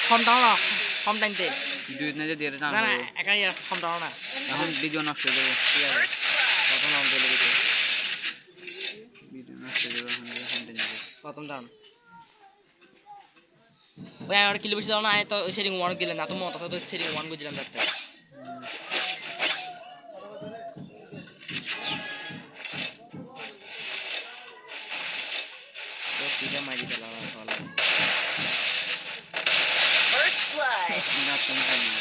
কম দাও না, কম টাইমতে দুই না যে দিয়ে টান না না একাই কম দাও না, এখন ভিডিও নষ্ট হয়ে যাবে। ঠিক আছে প্রথম রাউন্ড দিলে দিতে ভিডিও নষ্ট হয়ে যাবে, এখন কন্টিনিউ করব। প্রথম রাউন্ড ওই আর কিলো বেশি দাও না, তো সেটিং 1 গেলাম না, তো মত আছে তো সেটিং 1 গেলাম দেখতে তো সিধা মারি দিলাম ভালো First blood. না তুমি টাইম না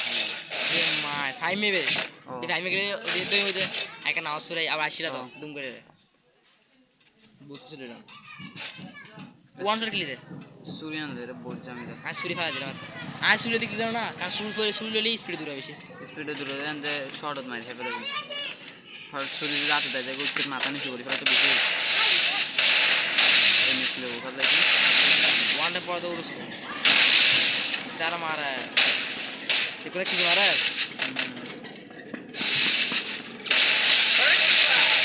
এ মাই ফাইভ মেবে ও এই ফাইভ মেবে ওই তুই ওই যে একটা নাও সুরাই আবার আসিরা তো ও। দুম করে রে বুঝ কিছু দিলাম ওয়ান শট ক্লিয়ার দে সুরিয়ান দে বহুত জামি দে আর সুরি ফেলা দিলাম আর সুরি দিকে দিলাম না কারণ সুরি করে সুরি লইলে স্পিড দূরে বেশি স্পিডে দূরে দেন যে শর্টত মারি ফেলে দিন। হর সুরি রাতে দেয় যে উঠকে মাথা নিচে করি ফেলা তো বেশি এমনি ছিল ওখানে লাগি ওয়ানটা পরে তো উড়ছে তারা মারা দেখো কি মারা First blood.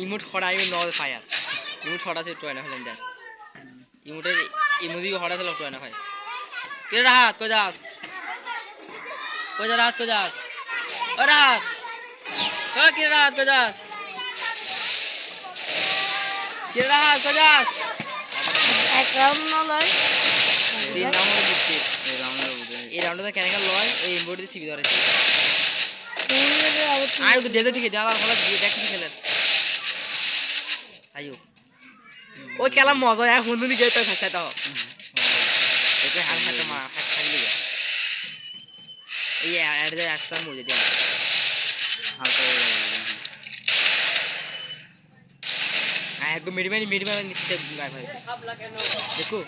ইমোট খড়া ইমোট নল ফায়ার ইমোট খড়া আছে টয় না হলেন দা ইমোটের ইমোজি খড়া আছে টয় না ভাই কে রাহাত কই যাস কই যা রাহাত কই যাস ও রাহাত ও কে রাহাত কই যাস কে রাহাত কই যাস এক রাউন্ড না লয় তিন নাম্বার জিততে এই রাউন্ডে উঠে এই রাউন্ডে কেনেকা লয় এই ইমোট দিয়ে সিবি ধরেছে তুমি আবার আর তো ডেজে থেকে যাওয়ার ফলে দিয়ে দেখি খেলেন সাইও ওই খেলা মজা এক বন্ধু নিয়ে যেতে সাথে তো এটা হাত হাতে মা হাত খালি এই আর যে আসছে মুড়ে দিয়া হালকা হয়ে যাবে। আর একদম মিডম্যান নিচে গায় ভাই দেখো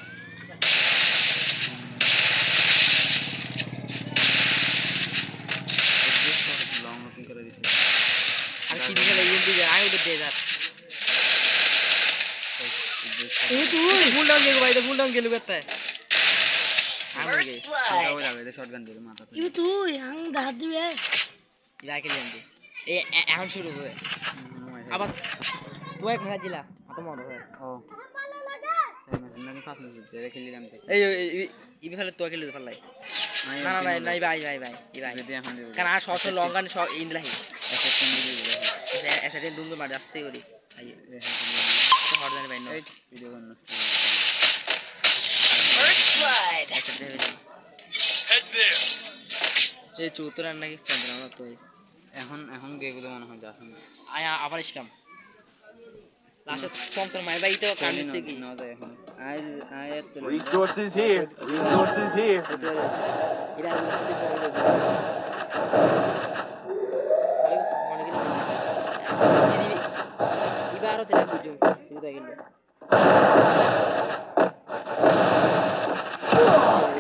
লং লুকিং করে দিতে আর কি দিকে লাগিয়ে দিয়ে আয় ওদের দে যা এই তুই ফুল ডাউন গেল ভাই ফুল ডাউন গেল করতে আমি First গে হালকা blood. হয়ে যাবে শটগান দিয়ে মাথা এই তুই আং দাঁত দিবে ইলাকে জানতে এই এখন শুরু হবে আবার তুই এক ম্যাচ দিলা এত মজা হয় ও সেই ম্যাচ নাকি ফার্স্ট ম্যাচ যে খেলিলাম তাই এই ইবি ফেলে তুই খেলতে পারলাই না না না ভাই ভাই ভাই ভাই যদি এখন দিব কারণ আর শর্ট লং গান সব ইন্দ্রাহি এসে কোন দিকে দিব এসে দুঙ্গ মার আসতে করি তো হট জানি ভাই না এই ভিডিও বানানো First blood. এসে দেবে Head there. সেই চৌত্তর রান নাকি পনেরো রান তো এখন গেগুলো মনে হয় যাচ্ছে আয়া আবার ইসলাম লাস্টে পঞ্চাশ মাইল ভাই তো কান্দিস থেকে না যায় এখন I I Resources here. Resources here. এটা এবারও তেলা বুঝো বুঝতে গেল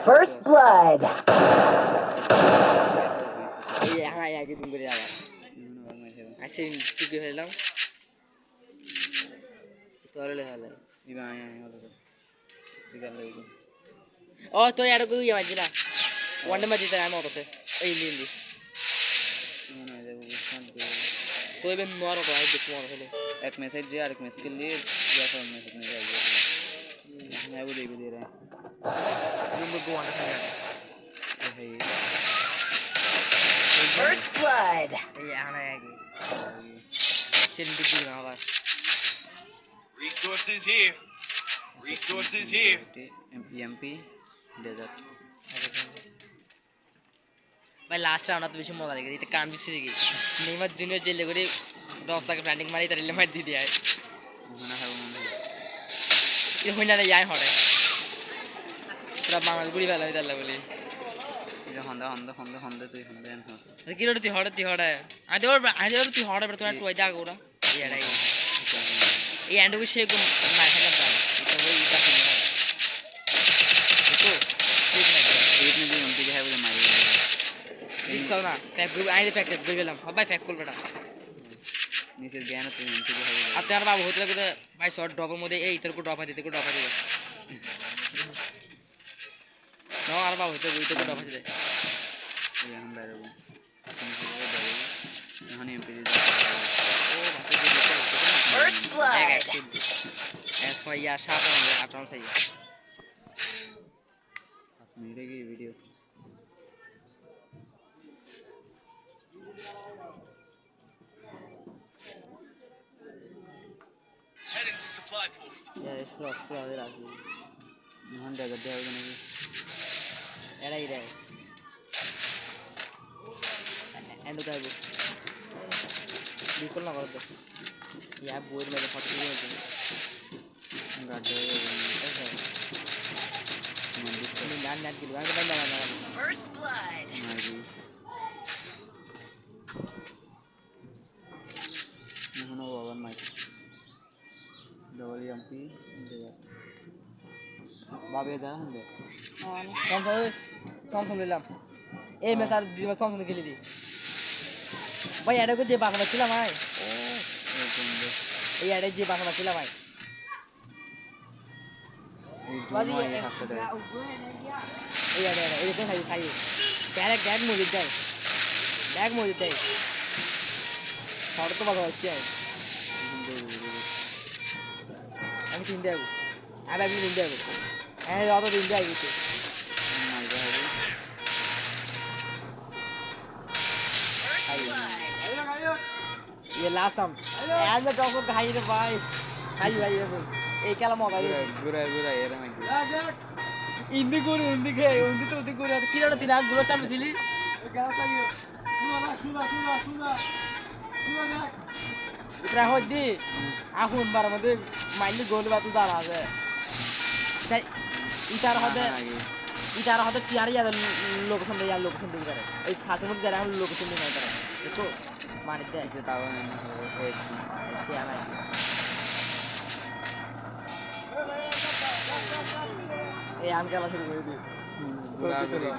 First blood. এই এখন আগে তুমি করে আবার আসে টিকে ফেললাম তোরলে হলো ইবা আই আই হলো দিগাল লাগি ও তো আর কই মাজিলা ওয়ান মাজি তাই আমি অতছে এই লিন্দি মনে হয় যাবে বুঝছেন তো এবেন নোয়ার তো আই দেখো মনে হলো এক मैसेज जे আর এক मैसेज के लिए या तो मैसेज में जाएगा मैं वो देख दे रहा কিন্তু গো ওয়ান খেলে है ये First blood. এই এখন আগে সেন দিকে না আবার Resources here. Resources here. MP desert ভাই লাস্ট রাউন্ড তো বেশি মজা লাগে এটা কান বেশি লাগে নেইমার জুনিয়র জেলে করে 10 লাখ ব্র্যান্ডিং মারি তার লিমিট দিয়ে দেয় होना है वो এই হইনা না যাই হড়ে পুরা বাঙাল গুড়ি ফেলা হইতার লাগলি ये होंडा होंडा होंडा होंडा तो होंडा एंड কি রে তুই হড়ে আজ ওর তুই হড়ে তুই একটু আইদা গোরা এই আড়াই এই এন্ড উই সে গুম না খানা দাও এটা ওই এটা কিনা তো ঠিক না एक ने जो एमपी के है वो मारी ঠিক চল না ফ্যাক গ্রুপ আইলে ফ্যাক করে গেলাম সবাই ফ্যাক করবে না नीचे गया ना तो एमपी के है আর তার বাবু হতে লাগে ভাই শর্ট ড্রপের মধ্যে এই তোর কো ড্রপ দিতে কো ড্রপ দিতে নো আর বাবু হতে ওই তো ড্রপ দিতে ये हम बैठे हुए यहाँ एमपी दे ও বাপরে যে First blood. এস ভাই ইয়া 7 8 রাউন্ড চাই 5 মিনিটে কি video Heading to supply point. Slow slow রাখি এখন দেখা দেওয়া হবে নাকি এরাই রে এন্ড গাইব বিকল না করতে ইয়া বইর মেরে ফটো দিয়ে দিন গাড়ি হয়ে যাবে তুমি ডান ডান কি গান গান গান First blood. মারি এখনো বাবার মাইক ডবল এমপি বাবে যা হন্দে থমথম নিলাম এই ম্যাচ আর দুই ম্যাচ থমথম খেলে দি ভাই এটা যে বাংলা ছিল ভাই ও এরকম এই এটা যে বাংলা ছিল ভাই এই জুমাই হাসতে দেয় এই এটা এই তো খাই খাই ডাইরেক্ট ব্যাগ মজুদ দেয় ব্যাগ মজুদ দেয় ফটো তো ভালো হচ্ছে আমি তিন দেবো আমি একদিন তিন দেবো হ্যাঁ অত তিন দেয় কিছু মারবে হবে First blood. ये लास्ट हम एंड द टॉप खाई रे भाई खाई भाई এই খেলা মজা ঘুরে ঘুরে এর মাইক ইন্দি করে উন্দি খেয়ে উন্দি তো উন্দি করে কি রে তিন গুলো সামনে ছিলি ইতরা হদি আহুন বার মধ্যে মাইলি গোল বাতু দাঁড়া আছে তাই ইতার হতে টিয়ারি যাবে লোকেশন দিয়ে লোকেশন দিয়ে করে এই খাসের মধ্যে যারা লোকেশন দিয়ে করে দেখো মানে দেয় যে তাও না হয়েছে সে আনাই এই আম খেলা শুরু করে দিই ঘোরাঘুরি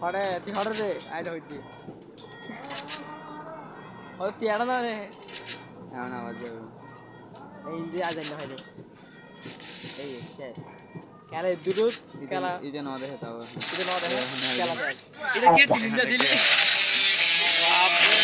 হরে তুই হরে রে আইটা হইতি ও তিয়াড়া না রে এমন আওয়াজ যাবে এই ইন্দি আজ না হইলে এই শেষ খেলা দুটো খেলা এই যে না দেখে তাও এটা না দেখে খেলা First blood. এটা কে তিনটা ছিল বাপ রে